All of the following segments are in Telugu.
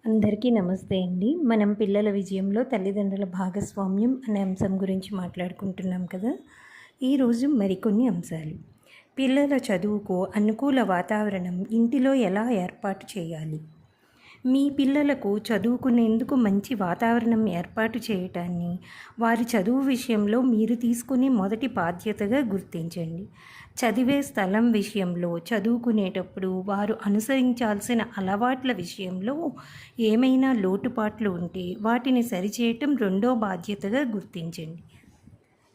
అందరికీ నమస్తే అండి. మనం పిల్లల విజయంలో తల్లిదండ్రుల భాగస్వామ్యం అనే అంశం గురించి మాట్లాడుకుంటున్నాం కదా. ఈరోజు మరికొన్ని అంశాలు. పిల్లల చదువుకు అనుకూల వాతావరణం ఇంటిలో ఎలా ఏర్పాటు చేయాలి? మీ పిల్లలకు చదువుకునేందుకు మంచి వాతావరణం ఏర్పాటు చేయటాన్ని వారి చదువు విషయంలో మీరు తీసుకునే మొదటి బాధ్యతగా గుర్తించండి. చదివే స్థలం విషయంలో, చదువుకునేటప్పుడు వారు అనుసరించాల్సిన అలవాట్ల విషయంలో ఏమైనా లోటుపాట్లు ఉంటే వాటిని సరిచేయటం రెండో బాధ్యతగా గుర్తించండి.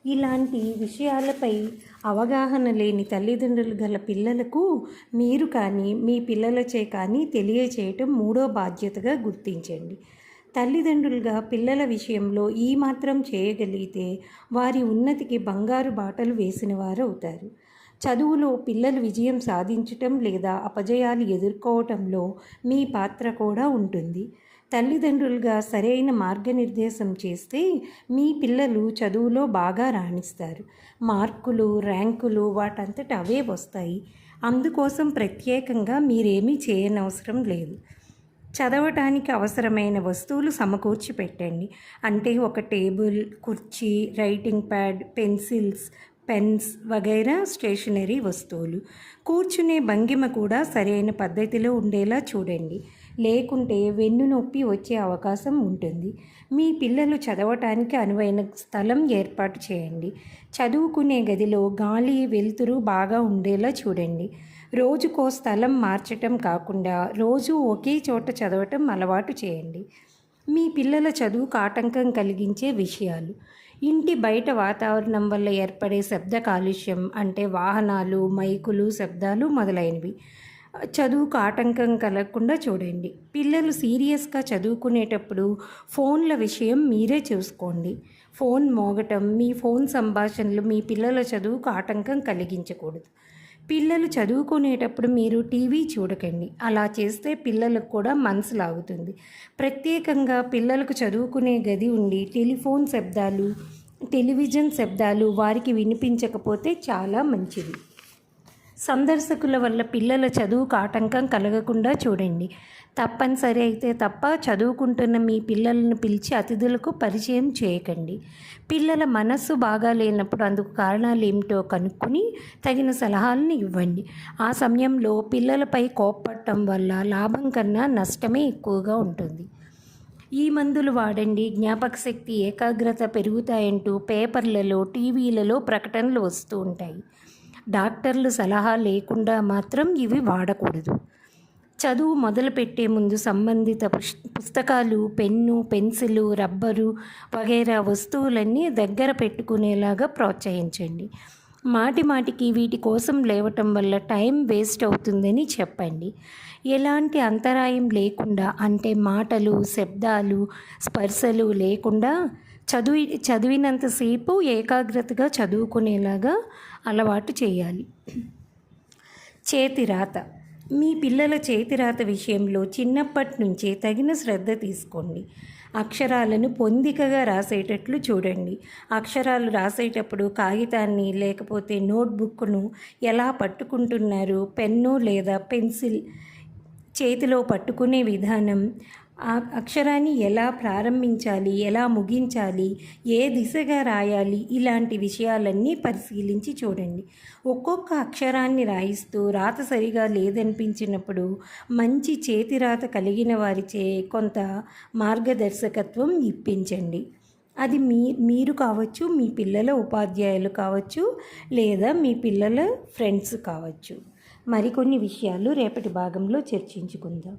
ఇలాంటి విషయాలపై అవగాహన లేని తల్లిదండ్రులు గల పిల్లలకు మీరు కానీ మీ పిల్లలచే కానీ తెలియచేయటం మూడో బాధ్యతగా గుర్తించండి. తల్లిదండ్రులుగా పిల్లల విషయంలో ఈ మాత్రం చేయగలిగితే వారి ఉన్నతికి బంగారు బాటలు వేసిన వారు అవుతారు. చదువులో పిల్లలు విజయం సాధించటం లేదా అపజయాలు ఎదుర్కోవటంలో మీ పాత్ర కూడా ఉంటుంది. తల్లిదండ్రులుగా సరైన మార్గనిర్దేశం చేస్తే మీ పిల్లలు చదువులో బాగా రాణిస్తారు. మార్కులు, ర్యాంకులు వాటంతట అవే వస్తాయి. అందుకోసం ప్రత్యేకంగా మీరేమీ చేయనవసరం లేదు. చదవటానికి అవసరమైన వస్తువులు సమకూర్చి పెట్టండి. అంటే ఒక టేబుల్, కుర్చీ, రైటింగ్ ప్యాడ్, పెన్సిల్స్, పెన్స్ వగైరా స్టేషనరీ వస్తువులు. కూర్చునే భంగిమ కూడా సరైన పద్ధతిలో ఉండేలా చూడండి. లేకుంటే వెన్ను నొప్పి వచ్చే అవకాశం ఉంటుంది. మీ పిల్లలు చదవటానికి అనువైన స్థలం ఏర్పాటు చేయండి. చదువుకునే గదిలో గాలి, వెలుతురు బాగా ఉండేలా చూడండి. రోజుకో స్థలం మార్చటం కాకుండా రోజు ఒకే చోట చదవటం అలవాటు చేయండి. మీ పిల్లల చదువుకు ఆటంకం కలిగించే విషయాలు. ఇంటి బయట వాతావరణం వల్ల ఏర్పడే శబ్ద కాలుష్యం, అంటే వాహనాలు, మైకులు, శబ్దాలు మొదలైనవి చదువుకు ఆటంకం కలగకుండా చూడండి. పిల్లలు సీరియస్గా చదువుకునేటప్పుడు ఫోన్ల విషయం మీరే చూసుకోండి. ఫోన్ మోగటం, మీ ఫోన్ సంభాషణలు మీ పిల్లల చదువుకు ఆటంకం కలిగించకూడదు. పిల్లలు చదువుకునేటప్పుడు మీరు టీవీ చూడకండి. అలా చేస్తే పిల్లలకు కూడా మనసు లాగుతుంది. ప్రత్యేకంగా పిల్లలకు చదువుకునే గది ఉండి టెలిఫోన్ శబ్దాలు, టెలివిజన్ శబ్దాలు వారికి వినిపించకపోతే చాలా మంచిది. సందర్శకుల వల్ల పిల్లల చదువుకు ఆటంకం కలగకుండా చూడండి. తప్పనిసరి అయితే తప్ప చదువుకుంటున్న మీ పిల్లలను పిలిచి అతిథులకు పరిచయం చేయకండి. పిల్లల మనస్సు బాగా లేనప్పుడు అందుకు కారణాలు ఏమిటో కనుక్కొని తగిన సలహాలను ఇవ్వండి. ఆ సమయంలో పిల్లలపై కోప్పడటం వల్ల లాభం కన్నా నష్టమే ఎక్కువగా ఉంటుంది. ఈ మందులు వాడండి, జ్ఞాపక శక్తి, ఏకాగ్రత పెరుగుతాయంటూ పేపర్లలో, టీవీలలో ప్రకటనలు వస్తూ ఉంటాయి. డాక్టర్లు సలహా లేకుండా మాత్రం ఇవి వాడకూడదు. చదువు మొదలుపెట్టే ముందు సంబంధిత పుస్తకాలు, పెన్ను, పెన్సిలు, రబ్బరు వగైరా వస్తువులన్నీ దగ్గర పెట్టుకునేలాగా ప్రోత్సహించండి. మాటికి వీటి కోసం లేవటం వల్ల టైం వేస్ట్ అవుతుందని చెప్పండి. ఎలాంటి అంతరాయం లేకుండా, అంటే మాటలు, శబ్దాలు, స్పర్శలు లేకుండా చదివినంతసేపు ఏకాగ్రతగా చదువుకునేలాగా అలవాటు చేయాలి. చేతిరాత. మీ పిల్లల చేతిరాత విషయంలో చిన్నప్పటి నుంచే తగిన శ్రద్ధ తీసుకోండి. అక్షరాలను పొందికగా రాసేటట్లు చూడండి. అక్షరాలు రాసేటప్పుడు కాగితాన్ని లేకపోతే నోట్బుక్ను ఎలా పట్టుకుంటున్నారు, పెన్ను లేదా పెన్సిల్ చేతిలో పట్టుకునే విధానం, ఆ అక్షరాన్ని ఎలా ప్రారంభించాలి, ఎలా ముగించాలి, ఏ దిశగా రాయాలి, ఇలాంటి విషయాలన్నీ పరిశీలించి చూడండి. ఒక్కొక్క అక్షరాన్ని రాయిస్తూ రాత సరిగా లేదనిపించినప్పుడు మంచి చేతిరాత కలిగిన వారిచే కొంత మార్గదర్శకత్వం ఇప్పించండి. అది మీరు కావచ్చు, మీ పిల్లల ఉపాధ్యాయులు కావచ్చు, లేదా మీ పిల్లల ఫ్రెండ్స్ కావచ్చు. మరికొన్ని విషయాలు రేపటి భాగంలో చర్చించుకుందాం.